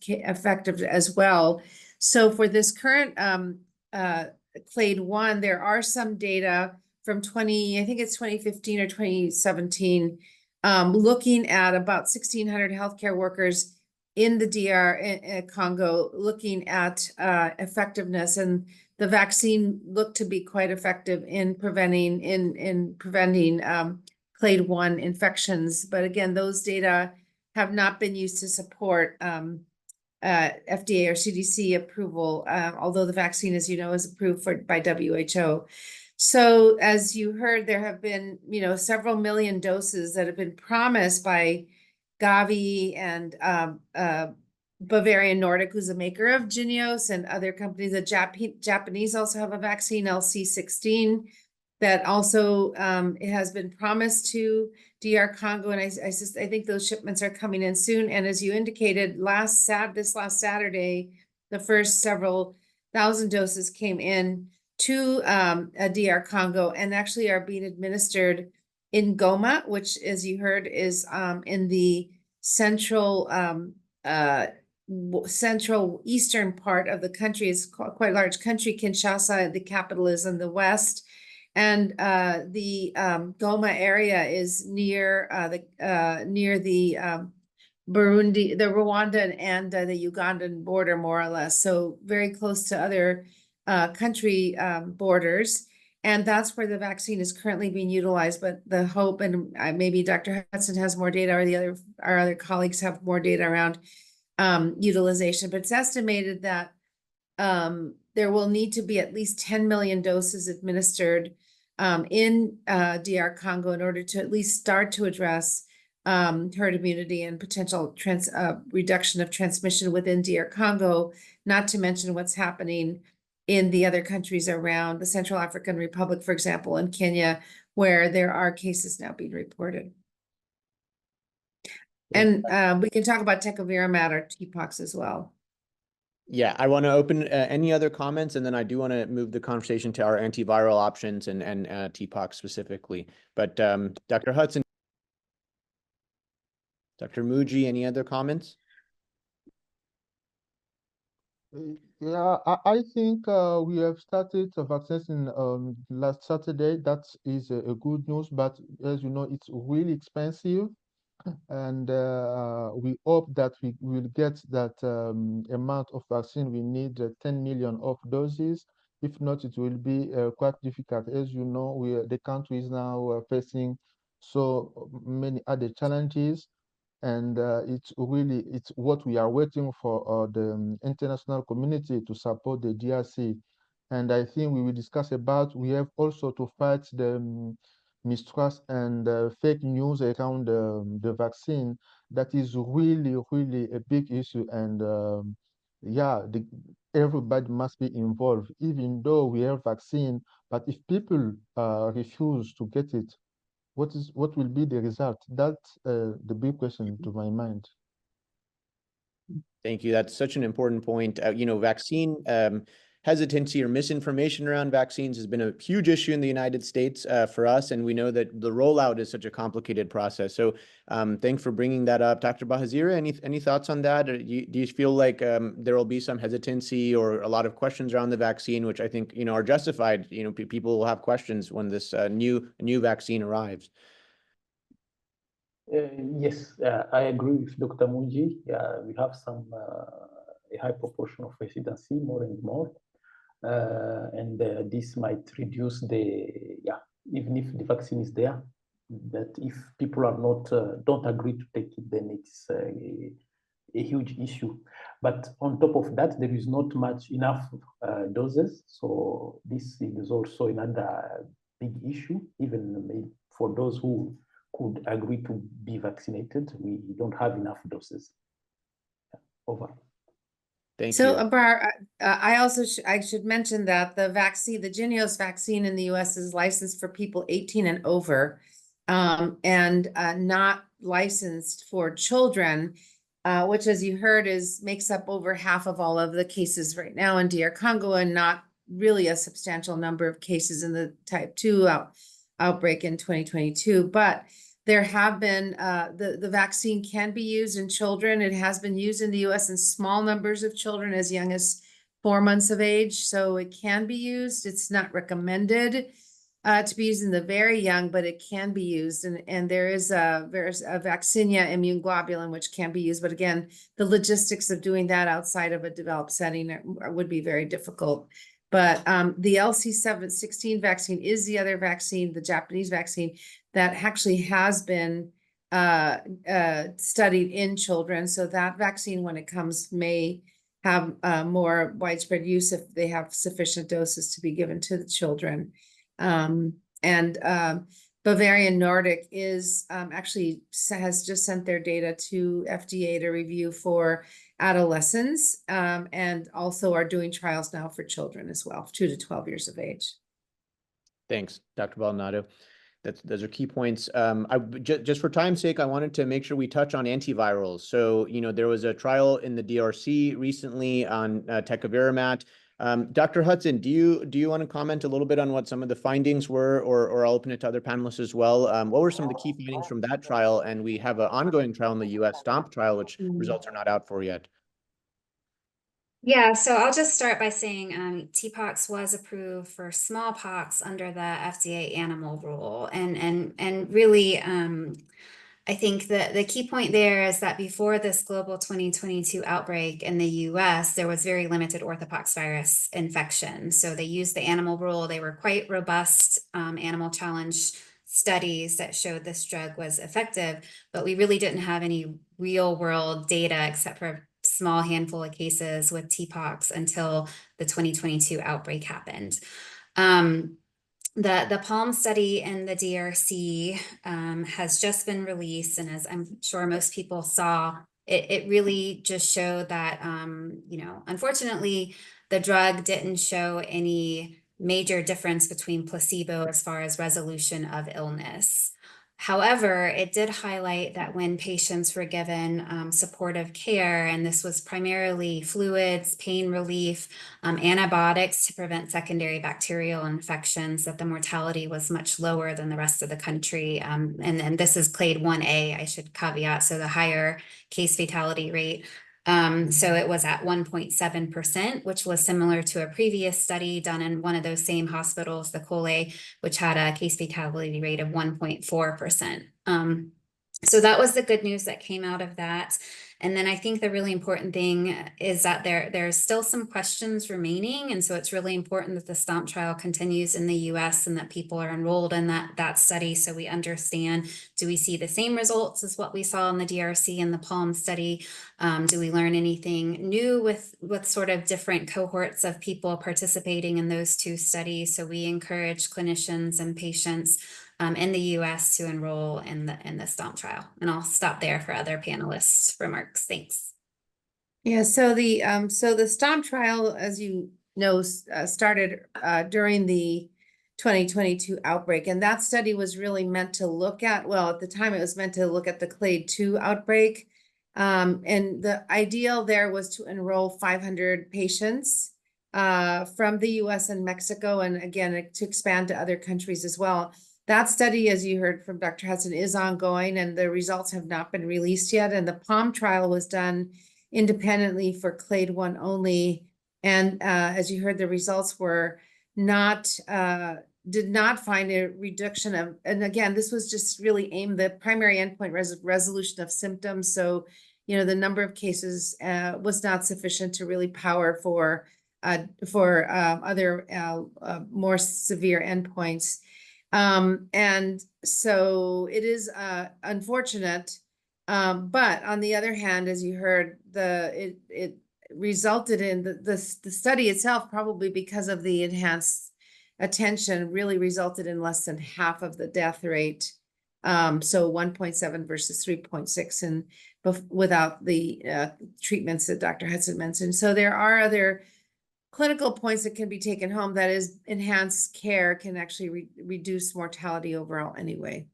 effective as well. So for this current clade 1, there are some data from I think it's 2015 or 2017, looking at about 1,600 healthcare workers in the DR Congo, looking at effectiveness, and the vaccine looked to be quite effective in preventing clade 1 infections. But again, those data have not been used to support FDA or CDC approval, although the vaccine, as you know, is approved by WHO. So as you heard, there have been, several million doses that have been promised by Gavi and Bavarian Nordic, who's a maker of Jynneos, and other companies. The Japanese also have a vaccine, LC16, that also it has been promised to DR Congo, and I think those shipments are coming in soon. And as you indicated, this last Saturday, the first several thousand doses came in to DR Congo, and actually are being administered in Goma, which, as you heard, is in the central eastern part of the country. It's quite a large country. Kinshasa, the capital, is in the west, and the Goma area is near the Burundi, the Rwandan, and the Ugandan border, more or less. So very close to other country borders. And that's where the vaccine is currently being utilized. But the hope, and maybe Dr. Hudson has more data, or our other colleagues have more data around utilization, but it's estimated that there will need to be at least 10 million doses administered in DR Congo in order to at least start to address herd immunity and potential reduction of transmission within DR Congo, not to mention what's happening in the other countries around the Central African Republic, for example, and Kenya, where there are cases now being reported. And we can talk about tecovirimat or TPOXX as well. Yeah, I want to open any other comments, and then I do want to move the conversation to our antiviral options and TPOXX specifically. But Dr. Hudson, Dr. Muji, any other comments? Yeah, I think we have started vaccinating last Saturday. That is a good news, but as you know, it's really expensive. And we hope that we will get that amount of vaccine. We need 10 million of doses. If not, it will be quite difficult. As you know, the country is now facing so many other challenges. And it's what we are waiting for the international community to support the DRC. And I think we will discuss about, we have also to fight the mistrust and fake news around the vaccine. That is really, really a big issue. And yeah, everybody must be involved, even though we have vaccine. But if people refuse to get it, what will be the result? That's the big question to my mind. Thank you. That's such an important point. You know, vaccine hesitancy or misinformation around vaccines has been a huge issue in the United States for us, and we know that the rollout is such a complicated process. So thanks for bringing that up. Dr. Bahazira, any thoughts on that? Or do you feel like there will be some hesitancy or a lot of questions around the vaccine, which I think, you know, are justified? You know, people will have questions when this new vaccine arrives. Yes, I agree with Dr. Munji. We have a high proportion of hesitancy, more and more. And this might reduce even if the vaccine is there, that if people are not, don't agree to take it, then it's a huge issue. But on top of that, there is not enough doses. So this is also another big issue, even for those who could agree to be vaccinated. We don't have enough doses. Over. Thank So, you. Abar, I should mention that the Jynneos vaccine in the U.S. is licensed for people 18 and over, and not licensed for children, which, as you heard, makes up over half of all of the cases right now in DR Congo, and not really a substantial number of cases in the type 2 outbreak in 2022. But there have been, the vaccine can be used in children. It has been used in the US in small numbers of children as young as 4 months of age. So it can be used. It's not recommended to be used in the very young, but it can be used. And there's a vaccinia immune globulin, which can be used. But again, the logistics of doing that outside of a developed setting would be very difficult. But the LC716 vaccine is the other vaccine, the Japanese vaccine, that actually has been studied in children. So that vaccine, when it comes, may have more widespread use if they have sufficient doses to be given to the children. Bavarian Nordic is actually has just sent their data to FDA to review for adolescents, and also are doing trials now for children as well, 2 to 12 years of age. Thanks, Dr. Baldonado. Those are key points. Just for time's sake, I wanted to make sure we touch on antivirals. So, you know, there was a trial in the DRC recently on tecovirimat. Dr. Hudson, do you want to comment a little bit on what some of the findings were, or I'll open it to other panelists as well? What were some of the key findings from that trial? And we have an ongoing trial in the US, STOMP trial, which results are not out for yet. Yeah, so I'll just start by saying TPOXX was approved for smallpox under the FDA animal rule, and really I think that the key point there is that before this global 2022 outbreak in the US, there was very limited orthopox virus infection. So they used the animal rule. They were quite robust animal challenge studies that showed this drug was effective, but we really didn't have any real world data except for a small handful of cases with Mpox until the 2022 outbreak happened. The PALM study in the DRC has just been released, and as I'm sure most people saw, it really just showed that, unfortunately, the drug didn't show any major difference between placebo as far as resolution of illness. However, it did highlight that when patients were given supportive care, and this was primarily fluids, pain relief, antibiotics to prevent secondary bacterial infections, that the mortality was much lower than the rest of the country. And this is clade 1A, I should caveat, so the higher case fatality rate. So it was at 1.7%, which was similar to a previous study done in one of those same hospitals, the Cole, which had a case fatality rate of 1.4%. So that was the good news that came out of that. And then I think the really important thing is that there's still some questions remaining. And so it's really important that the STOMP trial continues in the US and that people are enrolled in that study. So we understand, do we see the same results as what we saw in the DRC and the PALM study? Do we learn anything new with sort of different cohorts of people participating in those two studies? So we encourage clinicians and patients in the US to enroll in the STOMP trial. And I'll stop there for other panelists' remarks. Thanks. Yeah, so the STOMP trial, as you know, started during the 2022 outbreak, and that study was really meant to look at, well, at the time it was meant to look at the clade 2 outbreak. And the ideal there was to enroll 500 patients from the US and Mexico, and again, to expand to other countries as well. That study, as you heard from Dr. Hudson, is ongoing, and the results have not been released yet. And the PALM trial was done independently for clade 1 only. And as you heard, the results were not, did not find a reduction of, and again, this was just really aimed, the primary endpoint resolution of symptoms. So, the number of cases was not sufficient to really power for other more severe endpoints. And so it is unfortunate, but on the other hand, as you heard, it resulted in the study itself, probably because of the enhanced attention, really resulted in less than half of the death rate. So 1.7 versus 3.6, and without the treatments that Dr. Hudson mentioned. So there are other clinical points that can be taken home, that is, enhanced care can actually reduce mortality overall anyway.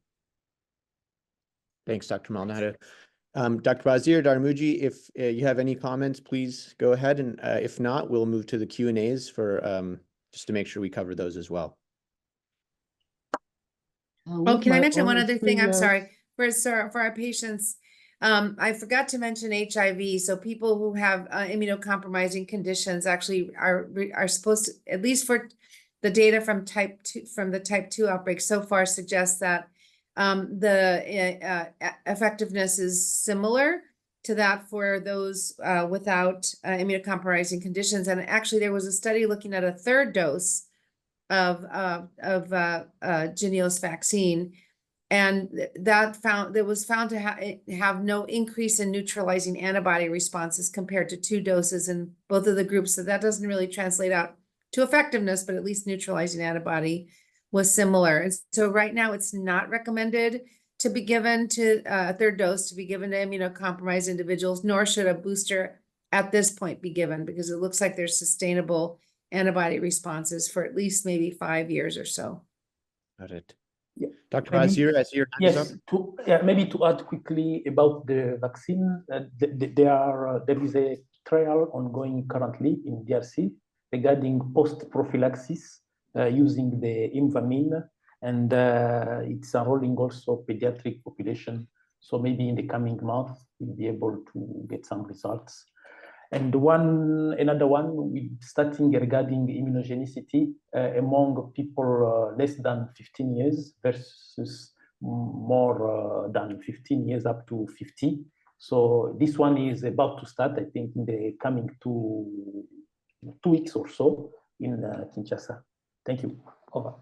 Thanks, Dr. Maldonado. Dr. Bazir, Dr. Muji, if you have any comments, please go ahead. And if not, we'll move to the Q&As for just to make sure we cover those as well. Oh, can I mention one other thing? I'm sorry. For our patients, I forgot to mention HIV. So people who have immunocompromising conditions actually are supposed to, at least for the data from the type 2 outbreak so far, suggests that the effectiveness is similar to that for those without immunocompromising conditions. And actually, there was a study looking at a third dose of Jynneos vaccine, and that was found to have no increase in neutralizing antibody responses compared to 2 doses in both of the groups. So that doesn't really translate out to effectiveness, but at least neutralizing antibody was similar. And so right now it's not recommended to be given to a third dose to be given to immunocompromised individuals, nor should a booster at this point be given, because it looks like there's sustainable antibody responses for at least maybe 5 years or so. Got it. Yeah. Dr. Bazir, as your hand is Yes, maybe to add quickly about the vaccine, there is a trial ongoing currently in DRC regarding post-prophylaxis using the Imvamine, and it's enrolling also pediatric population. So maybe in the coming month, we'll be able to get some results. And another one, we're starting regarding immunogenicity among people less than 15 years versus more than 15 years up to 50. So this one is about to start, I think, in the coming 2 weeks or so in Kinshasa. Thank you. Over.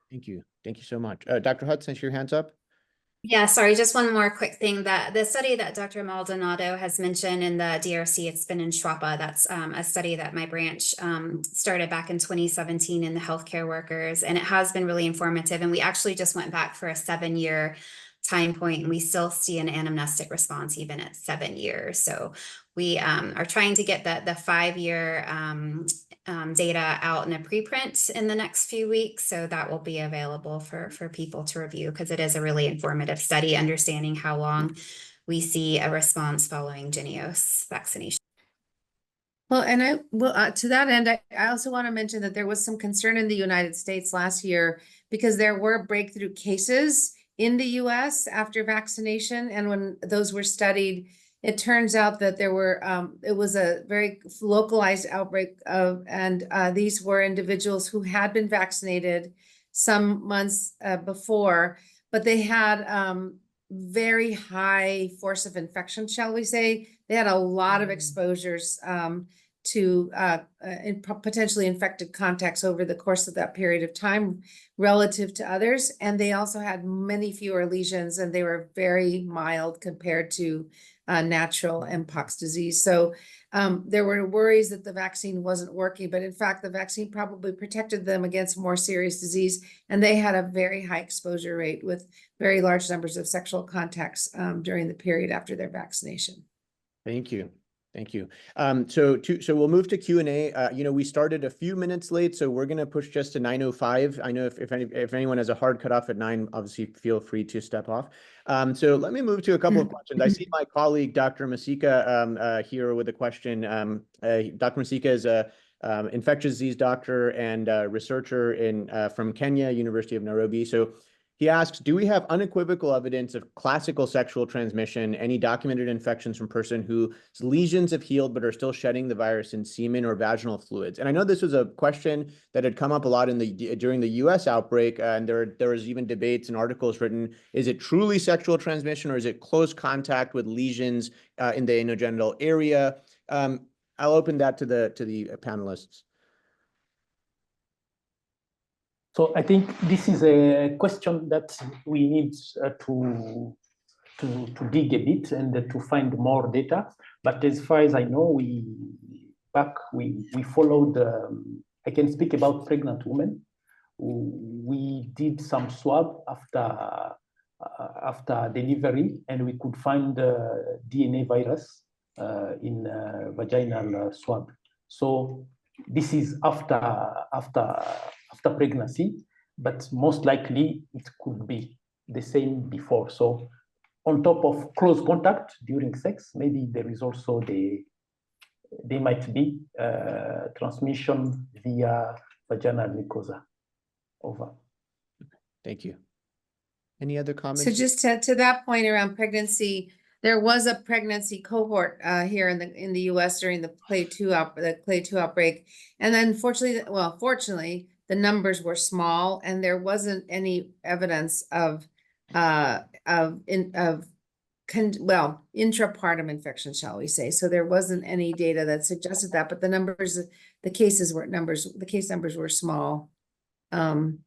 Thank you. Thank you so much. Dr. Hudson, your hands up. Yeah, sorry, just one more quick thing. That the study that Dr. Maldonado has mentioned in the DRC, it's been in Schwapa. That's a study that my branch started back in 2017 in the healthcare workers, and it has been really informative. And we actually just went back for a 7-year time point, and we still see an anamnestic response even at 7 years. So we are trying to get the 5-year data out in a preprint in the next few weeks. So that will be available for people to review, because it is a really informative study, understanding how long we see a response following Jynneos vaccination. Well, and to that end, I also want to mention that there was some concern in the United States last year because there were breakthrough cases in the US after vaccination. And when those were studied, it turns out that there were, it was a very localized outbreak and these were individuals who had been vaccinated some months before, but they had very high force of infection, shall we say. They had a lot of exposures to potentially infected contacts over the course of that period of time relative to others. And they also had many fewer lesions, and they were very mild compared to natural Mpox disease. So there were worries that the vaccine wasn't working, but in fact, the vaccine probably protected them against more serious disease. And they had a very high exposure rate with very large numbers of sexual contacts during the period after their vaccination. Thank you. Thank you. So we'll move to Q&A. We started a few minutes late, so we're going to push just to 9:05. I know if anyone has a hard cutoff at 9, obviously feel free to step off. So let me move to a couple of questions. I see my colleague, Dr. Masika, here with a question. Dr. Masika is a infectious disease doctor and researcher from Kenya, University of Nairobi. So he asks, do we have unequivocal evidence of classical sexual transmission, any documented infections from person whose lesions have healed but are still shedding the virus in semen or vaginal fluids? And I know this was a question that had come up a lot during the US outbreak, and there was even debates and articles written, is it truly sexual transmission or is it close contact with lesions in the anogenital area? I'll open that to the panelists. So I think this is a question that we need to dig a bit and to find more data. But as far as I know, we followed. I can speak about pregnant women. We did some swab after delivery, and we could find DNA virus in vaginal swab. So this is after pregnancy, but most likely it could be the same before. So on top of close contact during sex, maybe there is also there might be transmission via vaginal mucosa. Over. Thank you. Any other comments? So just to that point around pregnancy, there was a pregnancy cohort here in the US during the clade 2 outbreak, and then fortunately, the numbers were small, and there wasn't any evidence of intrapartum infection, shall we say. So there wasn't any data that suggested that, but the case numbers were small. And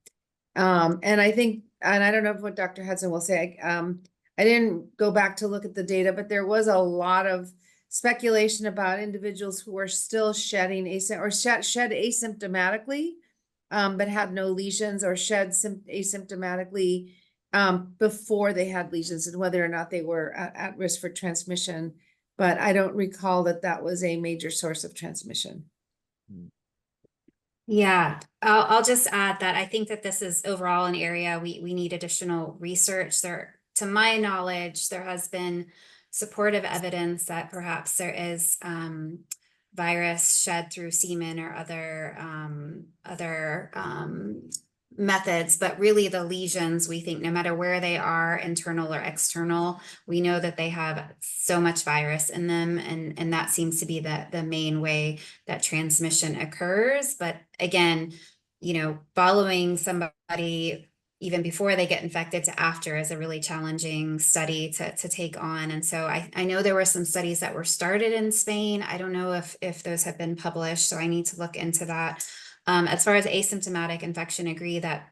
I think, and I don't know what Dr. Hudson will say, I didn't go back to look at the data, but there was a lot of speculation about individuals who were still shedding shed asymptomatically, but had no lesions, or shed asymptomatically before they had lesions, and whether or not they were at risk for transmission. But I don't recall that was a major source of transmission. Yeah, I'll just add that I think that this is overall an area we need additional research. To my knowledge, there has been supportive evidence that perhaps there is virus shed through semen or other methods, but really the lesions, we think no matter where they are, internal or external, we know that they have so much virus in them, and that seems to be the main way that transmission occurs. But again, following somebody even before they get infected to after is a really challenging study to take on. And so I know there were some studies that were started in Spain. I don't know if those have been published, so I need to look into that. As far as asymptomatic infection, agree that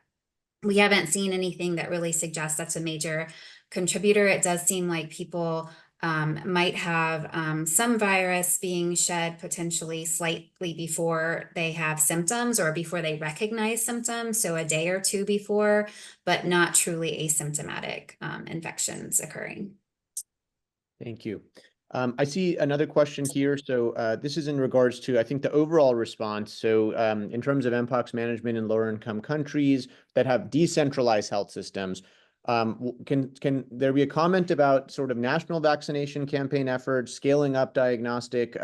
we haven't seen anything that really suggests that's a major contributor. It does seem like people might have some virus being shed potentially slightly before they have symptoms or before they recognize symptoms, so a day or two before, but not truly asymptomatic infections occurring. Thank you. I see another question here. So this is in regards to, I think, the overall response. So in terms of Mpox management in lower income countries that have decentralized health systems, can there be a comment about sort of national vaccination campaign efforts, scaling up diagnostics,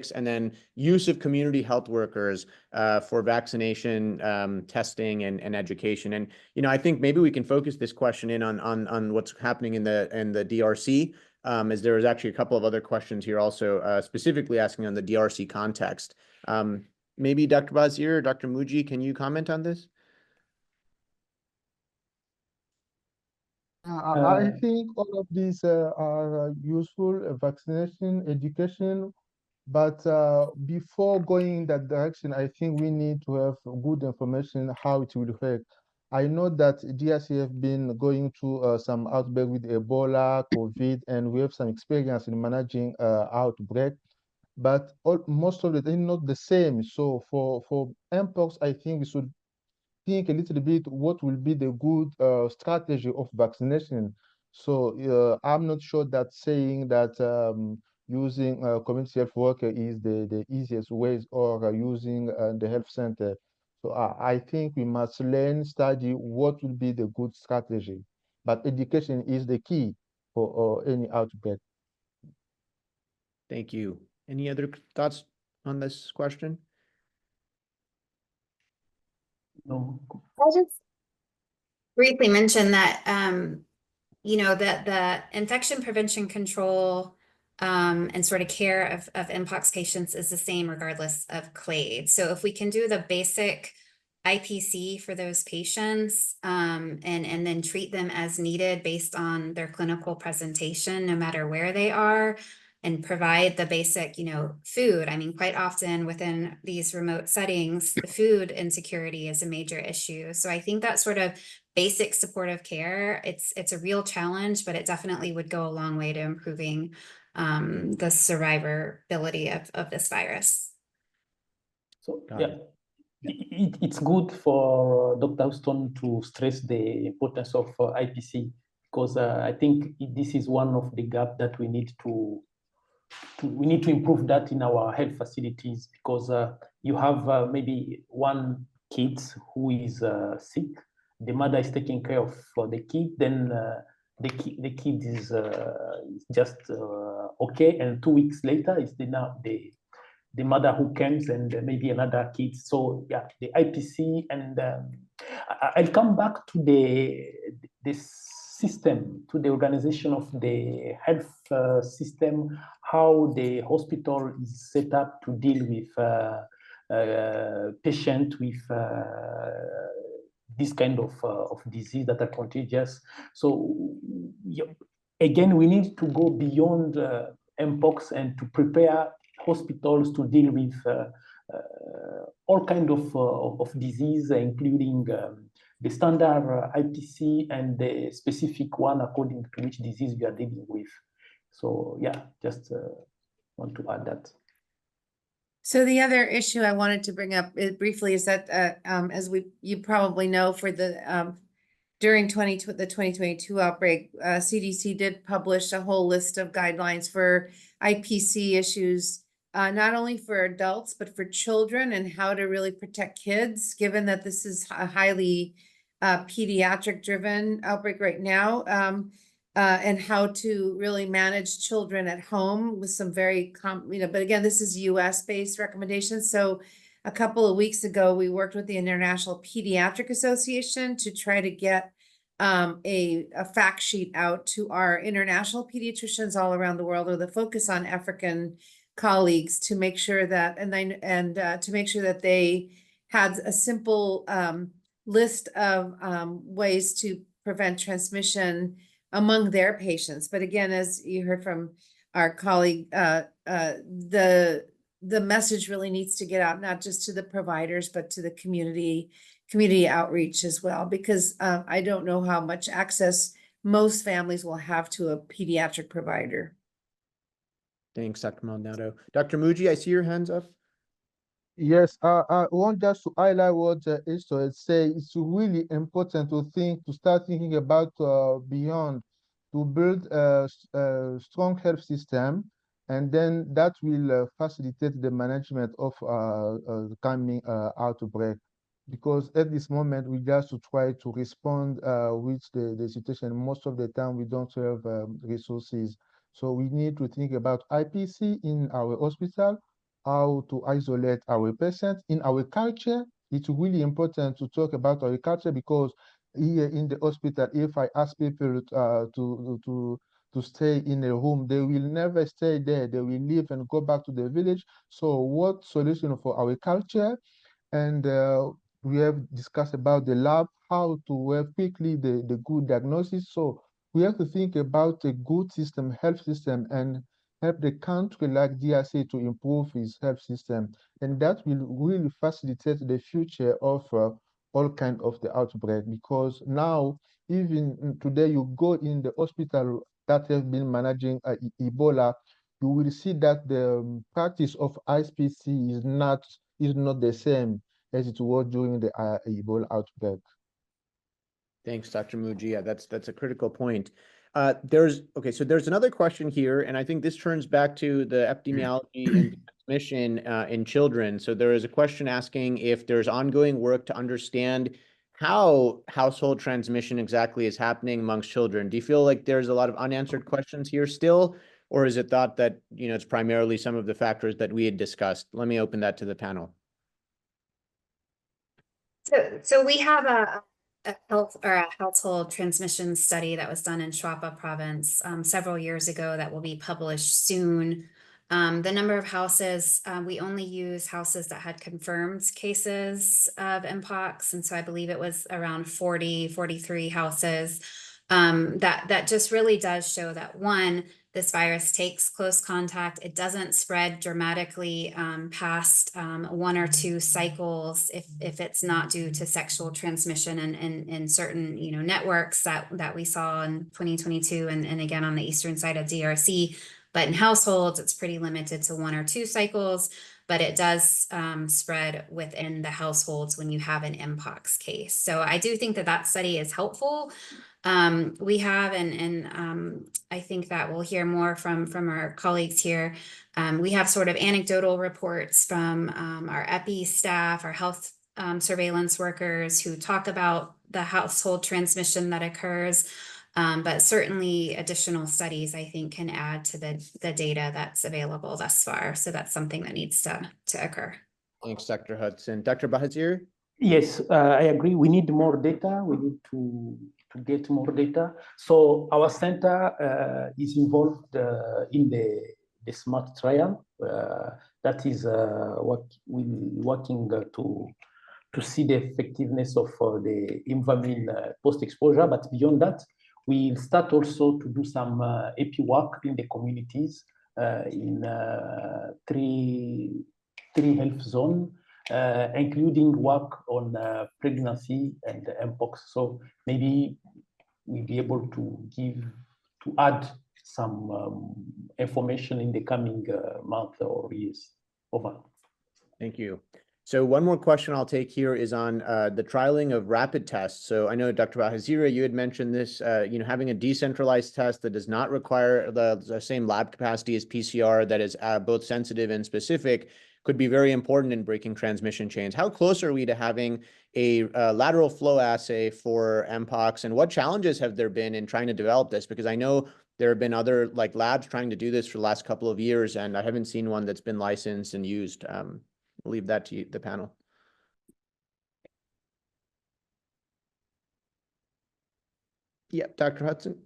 and then use of community health workers for vaccination testing and education? And I think maybe we can focus this question in on what's happening in the DRC. As there was actually a couple of other questions here also specifically asking on the DRC context. Maybe Dr. Bazir or Dr. Muji, can you comment on this? I think all of these are useful, vaccination, education, but before going in that direction, I think we need to have good information how it will affect. I know that DRC have been going through some outbreak with Ebola, COVID, and we have some experience in managing outbreak, but most of it is not the same. So for Mpox, I think we should think a little bit what will be the good strategy of vaccination. So I'm not sure that saying that using community health worker is the easiest ways, or using the health center. So I think we must learn, study what will be the good strategy. But education is the key for any outbreak. Thank you. Any other thoughts on this question? No. I'll just briefly mention that, that the infection prevention control and sort of care of Mpox patients is the same regardless of clade. So if we can do the basic IPC for those patients and then treat them as needed based on their clinical presentation, no matter where they are, and provide the basic, food. I mean, quite often within these remote settings, food insecurity is a major issue. So I think that sort of basic supportive care, it's a real challenge, but it definitely would go a long way to improving the survivability of this virus. So Got yeah, it's good for Dr. Houston to stress the importance of IPC, because I think this is one of the gaps that we need to improve that in our health facilities, because you have maybe one kid who is sick, the mother is taking care of the kid, then the kid is just okay, and 2 weeks later it's the mother who comes and maybe another kid. So yeah, the IPC, and I'll come back to the system, to the organization of the health system, how the hospital is set up to deal with patients with this kind of disease that are contagious. So again, we need to go beyond Mpox and to prepare hospitals to deal with all kinds of disease, including the standard IPC and the specific one according to which disease we are dealing with. So yeah, just want to add that. So the other issue I wanted to bring up briefly is that, as you probably know, for the during the 2022 outbreak, CDC did publish a whole list of guidelines for IPC issues, not only for adults, but for children, and how to really protect kids, given that this is a highly pediatric-driven outbreak right now, and how to really manage children at home with some very, but again, this is US-based recommendations. So a couple of weeks ago, we worked with the International Pediatric Association to try to get a fact sheet out to our international pediatricians all around the world, with a focus on African colleagues, to make sure that, to make sure that they had a simple list of ways to prevent transmission among their patients. But again, as you heard from our colleague, the message really needs to get out, not just to the providers, but to the community outreach as well, because I don't know how much access most families will have to a pediatric provider. Thanks, Dr. Maldonado. Dr. Muji, I see your hands up. Yes, I want just to highlight what Esther say. It's really important to start thinking about beyond, to build a strong health system, and then that will facilitate the management of the coming outbreak. Because at this moment, we just to try to respond with the situation. Most of the time, we don't have resources. So we need to think about IPC in our hospital, how to isolate our patients. In our culture, it's really important to talk about our culture, because here in the hospital, if I ask people to stay in a room, they will never stay there. They will leave and go back to the village. So what solution for our culture? And we have discussed about the lab, how to have quickly the good diagnosis. So we have to think about a good system, health system, and help the country like DRC to improve its health system. And that will really facilitate the future of all kinds of the outbreak, because now, even today, you go in the hospital that have been managing Ebola, you will see that the practice of IPC is not the same as it was during the Ebola outbreak. Thanks, Dr. Muji. Yeah, that's a critical point. So there's another question here, and I think this turns back to the epidemiology and transmission in children. So there is a question asking if there's ongoing work to understand how household transmission exactly is happening amongst children. Do you feel like there's a lot of unanswered questions here still, or is it thought that, you know, it's primarily some of the factors that we had discussed? Let me open that to the panel. So we have a health or a household transmission study that was done in Shuapa province several years ago that will be published soon. The number of houses, we only use houses that had confirmed cases of Mpox. And so I believe it was around 43 houses. That just really does show that, one, this virus takes close contact. It doesn't spread dramatically past 1 or 2 cycles if it's not due to sexual transmission in certain networks that we saw in 2022 and again on the eastern side of DRC. But in households, it's pretty limited to 1 or 2 cycles, but it does spread within the households when you have an Mpox case. So I do think that study is helpful. We have, and I think that we'll hear more from our colleagues here. We have sort of anecdotal reports from our EPI staff, our health surveillance workers who talk about the household transmission that occurs. But certainly additional studies, I think, can add to the data that's available thus far. So that's something that needs to occur. Thanks, Dr. Hudson. Dr. Bahazir? Yes, I agree. We need more data. We need to get more data. So our center is involved in the SMART trial. That is what we're working to see the effectiveness of the Imvamine post-exposure. But beyond that, we'll start also to do some AP work in the communities in three health zones. Including work on pregnancy and Mpox. So maybe we'll be able to add some information in the coming month or years. Over. Thank you. So one more question I'll take here is on the trialing of rapid tests. So I know, Dr. Bahazira, you had mentioned this, having a decentralized test that does not require the same lab capacity as PCR, that is both sensitive and specific, could be very important in breaking transmission chains. How close are we to having a lateral flow assay for Mpox, and what challenges have there been in trying to develop this? Because I know there have been other labs trying to do this for the last couple of years, and I haven't seen one that's been licensed and used. I'll leave that to you, the panel. Yeah, Dr. Hudson.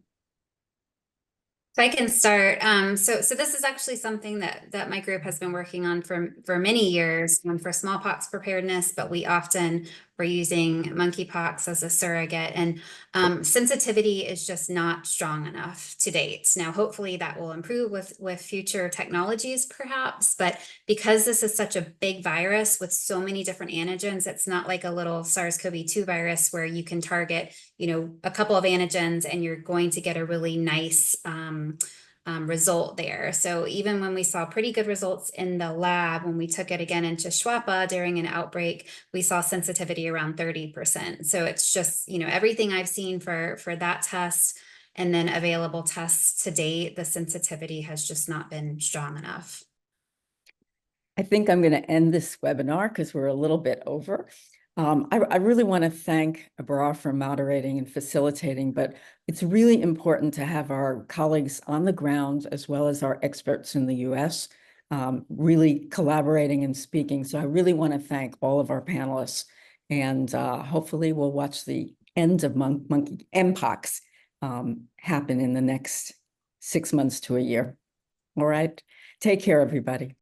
So I can start. So this is actually something that my group has been working on for many years for smallpox preparedness, but we often We're using monkeypox as a surrogate, and sensitivity is just not strong enough to date. Now, hopefully that will improve with future technologies perhaps, but because this is such a big virus with so many different antigens, it's not like a little SARS-CoV-2 virus where you can target, a couple of antigens and you're going to get a really nice result there. So even when we saw pretty good results in the lab, when we took it again into Schwappa during an outbreak, we saw sensitivity around 30%. So it's just, everything I've seen for that test and then available tests to date, the sensitivity has just not been strong enough. I think I'm going to end this webinar because we're a little bit over. I really want to thank Abrar for moderating and facilitating, but it's really important to have our colleagues on the ground as well as our experts in the US really collaborating and speaking. So I really want to thank all of our panelists, and hopefully we'll watch the end of Mpox happen in the next 6 months to a year. All right. Take care, everybody.